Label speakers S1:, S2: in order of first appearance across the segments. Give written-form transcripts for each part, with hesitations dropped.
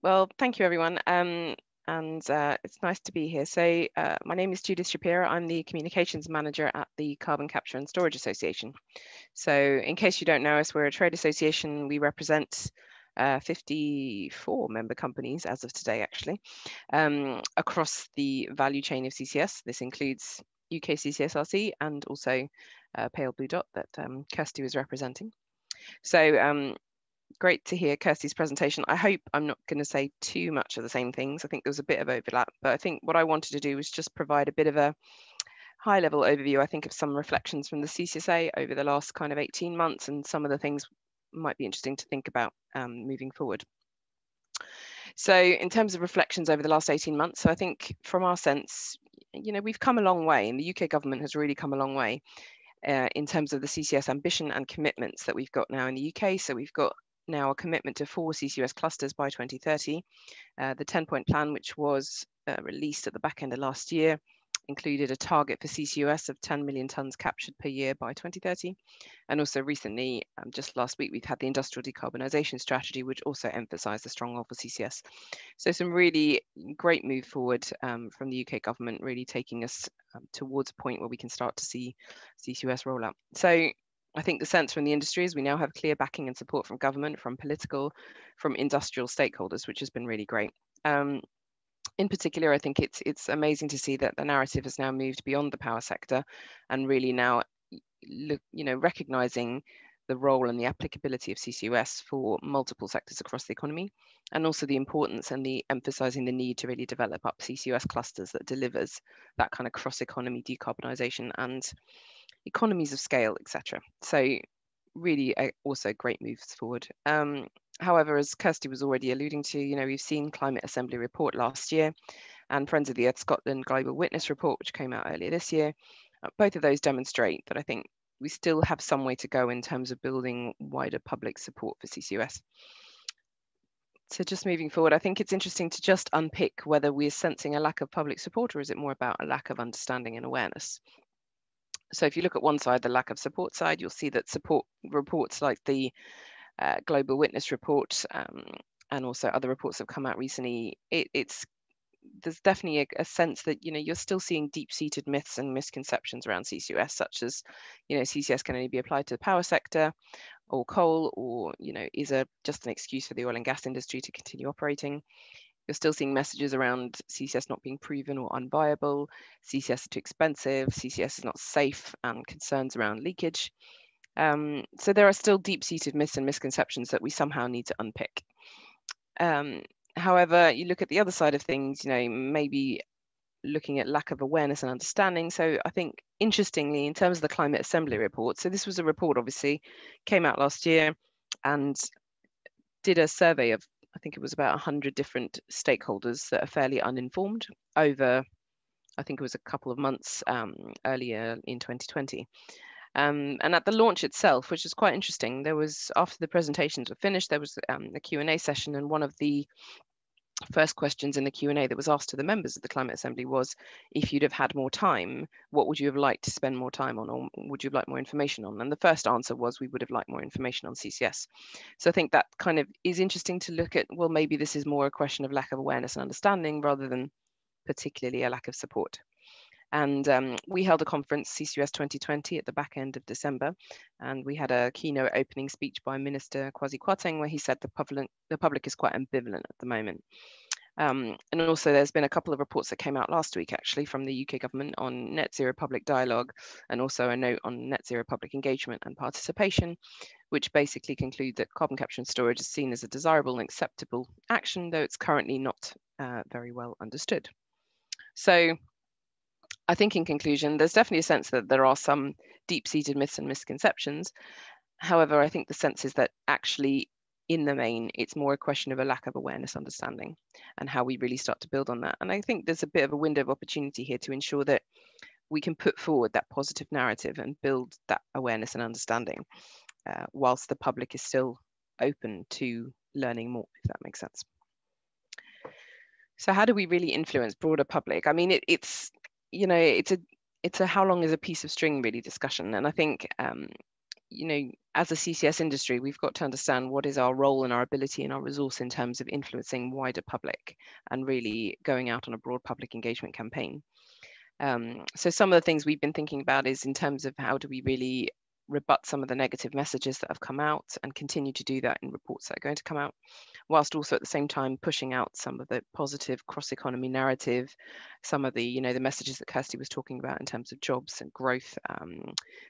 S1: Well, thank you, everyone. It's nice to be here. So my name is Judith Shapiro. I'm the Communications Manager at the Carbon Capture and Storage Association. So in case you don't know us, we're a trade association. We represent 54 member companies as of today, actually, across the value chain of CCS. This includes UK CCSRC and also Pale Blue Dot that Kirsty was representing. So great to hear Kirsty's presentation. I hope I'm not going to say too much of the same things. I think there was a bit of overlap, but I think what I wanted to do was just provide a bit of a high-level overview, I think, of some reflections from the CCSA over the last kind of 18 months and some of the things might be interesting to think about moving forward. So in terms of reflections over the last 18 months, so I think from our sense, we've come a long way, and the UK government has really come a long way in terms of the CCS ambition and commitments that we've got now in the UK. So we've got now a commitment to 4 CCUS clusters by 2030. The 10-point plan, which was released at the back end of last year, included a target for CCUS of 10 million tonnes captured per year by 2030. And also recently, just last week, we've had the industrial decarbonisation strategy, which also emphasised the strong role for CCS. So some really great move forward from the UK government, really taking us towards a point where we can start to see CCUS roll out. So I think the sense from the industry is we now have clear backing and support from government, from political, from industrial stakeholders, which has been really great. In particular, I think it's amazing to see that the narrative has now moved beyond the power sector and really now, recognizing the role and the applicability of CCUS for multiple sectors across the economy, and also the importance and the emphasizing the need to really develop up CCUS clusters that delivers that kind of cross-economy decarbonisation and economies of scale, etc. So really also great moves forward. However, as Kirsty was already alluding to, we've seen Climate Assembly report last year and Friends of the Earth Scotland Global Witness report, which came out earlier this year. Both of those demonstrate that I think we still have some way to go in terms of building wider public support for CCUS. So just moving forward, I think it's interesting to just unpick whether we're sensing a lack of public support, or is it more about a lack of understanding and awareness? So if you look at one side, the lack of support side, you'll see that support reports like the Global Witness report and also other reports that have come out recently, there's definitely a sense that you're still seeing deep-seated myths and misconceptions around CCUS, such as CCS can only be applied to the power sector or coal, or is just an excuse for the oil and gas industry to continue operating. You're still seeing messages around CCS not being proven or unviable, CCS is too expensive, CCS is not safe, and concerns around leakage. So there are still deep-seated myths and misconceptions that we somehow need to unpick. However, you look at the other side of things, maybe looking at lack of awareness and understanding. So I think, interestingly, in terms of the Climate Assembly report, so this was a report, obviously, came out last year and did a survey of, I think it was about 100 different stakeholders that are fairly uninformed over, I think it was a couple of months earlier in 2020. And at the launch itself, which is quite interesting, there was, after the presentations were finished, there was a Q&A session, and one of the first questions in the Q&A that was asked to the members of the Climate Assembly was, if you'd have had more time, what would you have liked to spend more time on, or would you have liked more information on? And the first answer was, we would have liked more information on CCS. So I think that kind of is interesting to look at, well, maybe this is more a question of lack of awareness and understanding rather than particularly a lack of support. And we held a conference, CCUS 2020, at the back end of December, and we had a keynote opening speech by Minister Kwasi Kwarteng, where he said the public is quite ambivalent at the moment. And also there's been a couple of reports that came out last week, actually, from the UK government on net zero public dialogue, and also a note on net zero public engagement and participation, which basically conclude that carbon capture and storage is seen as a desirable and acceptable action, though it's currently not very well understood. So I think in conclusion, there's definitely a sense that there are some deep-seated myths and misconceptions. However, I think the sense is that actually, in the main, it's more a question of a lack of awareness, understanding, and how we really start to build on that. And I think there's a bit of a window of opportunity here to ensure that we can put forward that positive narrative and build that awareness and understanding, whilst the public is still open to learning more, if that makes sense. So how do we really influence broader public? I mean, it's a how long is a piece of string really discussion. And I think you know, as a CCS industry, we've got to understand what is our role and our ability and our resource in terms of influencing wider public and really going out on a broad public engagement campaign. So some of the things we've been thinking about is in terms of how do we really rebut some of the negative messages that have come out and continue to do that in reports that are going to come out, whilst also at the same time pushing out some of the positive cross-economy narrative, some of the, you know, the messages that Kirsty was talking about in terms of jobs and growth,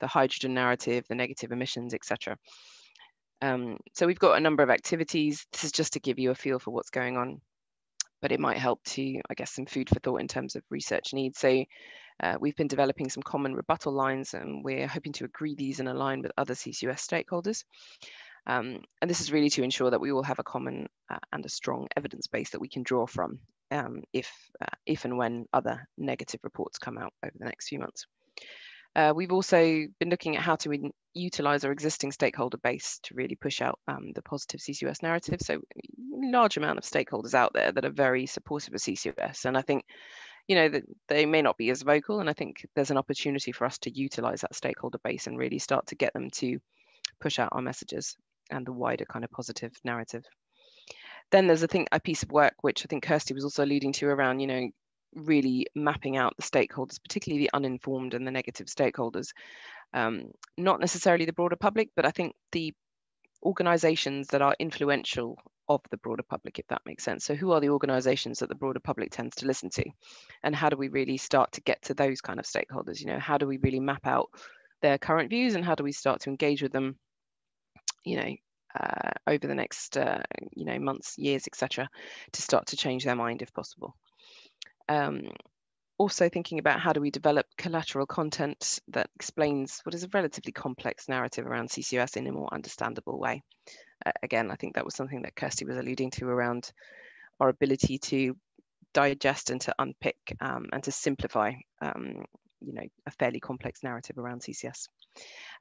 S1: the hydrogen narrative, the negative emissions, etc. So we've got a number of activities. This is just to give you a feel for what's going on, but it might help to, I guess, some food for thought in terms of research needs. So we've been developing some common rebuttal lines, and we're hoping to agree these and align with other CCS stakeholders. And this is really to ensure that we all have a common and a strong evidence base that we can draw from if and when other negative reports come out over the next few months. We've also been looking at how to utilise our existing stakeholder base to really push out the positive CCS narrative. So a large amount of stakeholders out there that are very supportive of CCS. And I think, you know, that they may not be as vocal, and I think there's an opportunity for us to utilise that stakeholder base and really start to get them to push out our messages and the wider kind of positive narrative. Then there's a piece of work which I think Kirsty was also alluding to around, you know, really mapping out the stakeholders, particularly the uninformed and the negative stakeholders, not necessarily the broader public, but I think the organisations that are influential of the broader public, if that makes sense. So who are the organisations that the broader public tends to listen to, and how do we really start to get to those kind of stakeholders? You know, how do we really map out their current views, and how do we start to engage with them, you know, over the next you know, months, years, etc., to start to change their mind if possible. Also thinking about how do we develop collateral content that explains what is a relatively complex narrative around CCS in a more understandable way. Again, I think that was something that Kirsty was alluding to around our ability to digest and to unpick and to simplify, you know, a fairly complex narrative around CCS.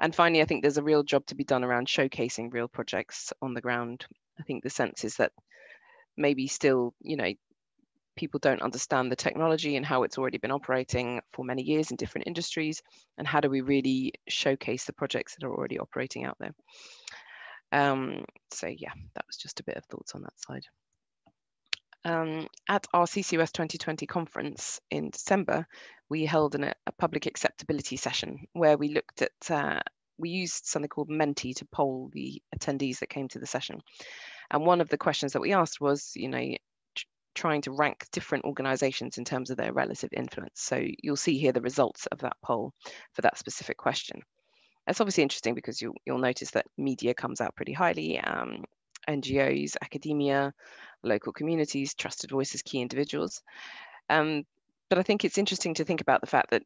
S1: And finally, I think there's a real job to be done around showcasing real projects on the ground. I think the sense is that maybe still, you know, people don't understand the technology and how it's already been operating for many years in different industries, and how do we really showcase the projects that are already operating out there. So yeah, that was just a bit of thoughts on that side. At our CCS 2020 conference in December, we held a public acceptability session where we looked at, we used something called Menti to poll the attendees that came to the session. And one of the questions that we asked was, you know, trying to rank different organisations in terms of their relative influence. So you'll see here the results of that poll for that specific question. It's obviously interesting because you'll notice that media comes out pretty highly, NGOs, academia, local communities, trusted voices, key individuals. But I think it's interesting to think about the fact that,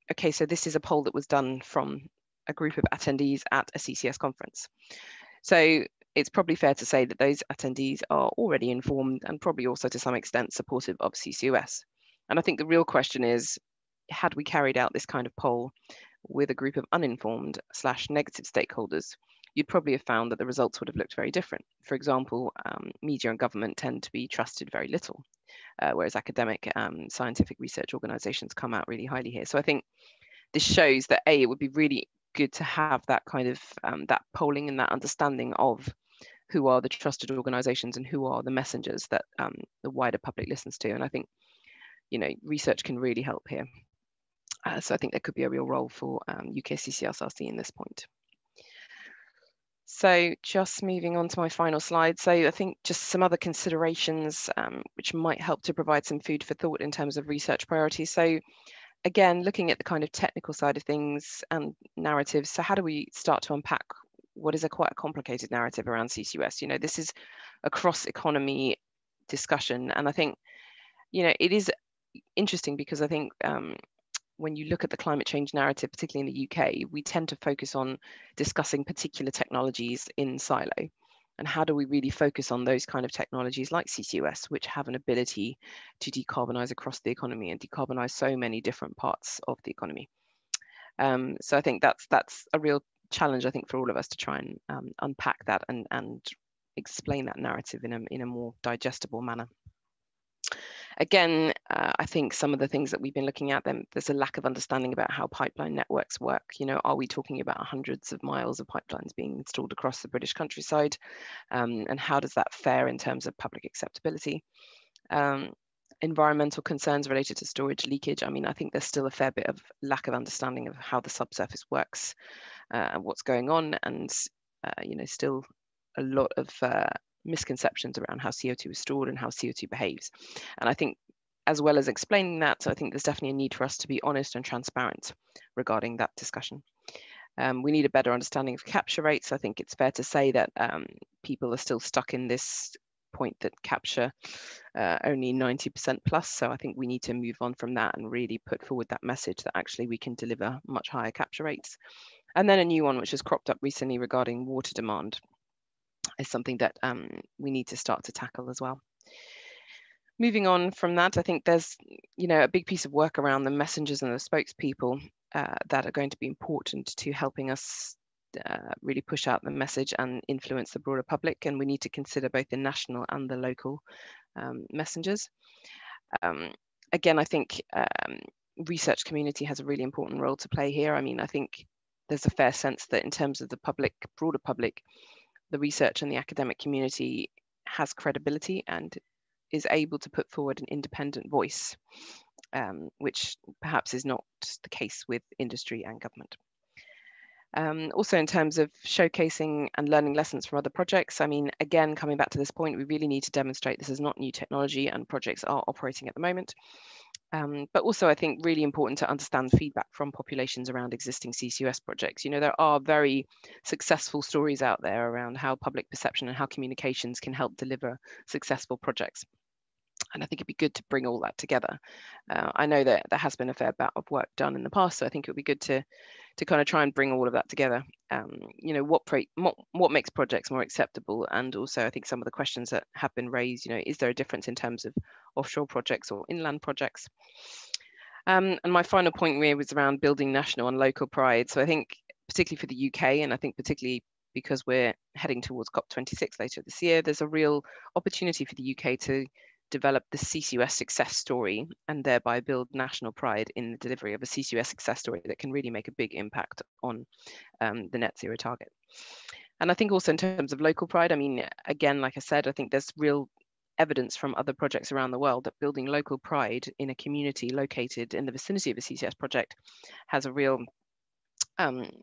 S1: okay, so this is a poll that was done from a group of attendees at a CCS conference. So it's probably fair to say that those attendees are already informed and probably also to some extent supportive of CCS. And I think the real question is, had we carried out this kind of poll with a group of uninformed / negative stakeholders, you'd probably have found that the results would have looked very different. For example, media and government tend to be trusted very little, whereas academic scientific research organisations come out really highly here. So I think this shows that it would be really good to have that kind of that polling and that understanding of who are the trusted organisations and who are the messengers that the wider public listens to. And I think, you know, research can really help here. So I think there could be a real role for UK CCSRC in this point. So just moving on to my final slide. So I think just some other considerations which might help to provide some food for thought in terms of research priorities. So again, looking at the kind of technical side of things and narratives. So how do we start to unpack what is quite a complicated narrative around CCS? You know, this is a cross-economy discussion. And I think, you know, it is interesting because I think when you look at the climate change narrative, particularly in the UK, we tend to focus on discussing particular technologies in silo. And how do we really focus on those kind of technologies like CCS, which have an ability to decarbonize across the economy and decarbonize so many different parts of the economy. So I think that's a real challenge, I think, for all of us to try and unpack that and explain that narrative in a more digestible manner. Again, I think some of the things that we've been looking at, there's a lack of understanding about how pipeline networks work. You know, are we talking about hundreds of miles of pipelines being installed across the British countryside? And how does that fare in terms of public acceptability? Environmental concerns related to storage leakage. I mean, I think there's still a fair bit of lack of understanding of how the subsurface works and what's going on, and you know, still a lot of misconceptions around how CO2 is stored and how CO2 behaves. And I think, as well as explaining that, I think there's definitely a need for us to be honest and transparent regarding that discussion. We need a better understanding of capture rates. I think it's fair to say that people are still stuck in this point that capture only 90% plus. So I think we need to move on from that and really put forward that message that actually we can deliver much higher capture rates. And then a new one which has cropped up recently regarding water demand is something that we need to start to tackle as well. Moving on from that, I think there's, you know, a big piece of work around the messengers and the spokespeople that are going to be important to helping us really push out the message and influence the broader public. And we need to consider both the national and the local messengers. Again, I think research community has a really important role to play here. I mean, I think there's a fair sense that in terms of the public, broader public, the research and the academic community has credibility and is able to put forward an independent voice, which perhaps is not the case with industry and government. Also, in terms of showcasing and learning lessons from other projects, I mean, again, coming back to this point, we really need to demonstrate this is not new technology and projects are operating at the moment. But also, I think really important to understand feedback from populations around existing CCS projects. You know, there are very successful stories out there around how public perception and how communications can help deliver successful projects. And I think it'd be good to bring all that together. I know that there has been a fair bit of work done in the past, so I think it would be good to kind of try and bring all of that together. You know, what makes projects more acceptable, and also I think some of the questions that have been raised. You know, is there a difference in terms of offshore projects or inland projects? And my final point really was around building national and local pride. So I think particularly for the UK, and I think particularly because we're heading towards COP26 later this year, there's a real opportunity for the UK to develop the CCS success story and thereby build national pride in the delivery of a CCS success story that can really make a big impact on the net zero target. And I think also in terms of local pride, I mean, again, like I said, I think there's real evidence from other projects around the world that building local pride in a community located in the vicinity of a CCS project has a real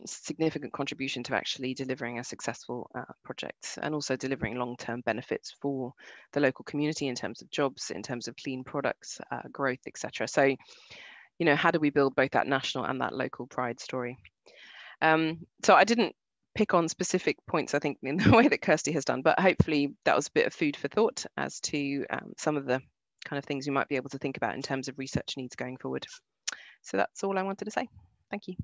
S1: significant contribution to actually delivering a successful project, and also delivering long-term benefits for the local community in terms of jobs, in terms of clean products, growth, etc. So, you know, how do we build both that national and that local pride story? So I didn't pick on specific points, I think, in the way that Kirsty has done, but hopefully that was a bit of food for thought as to some of the kind of things you might be able to think about in terms of research needs going forward. So that's all I wanted to say. Thank you.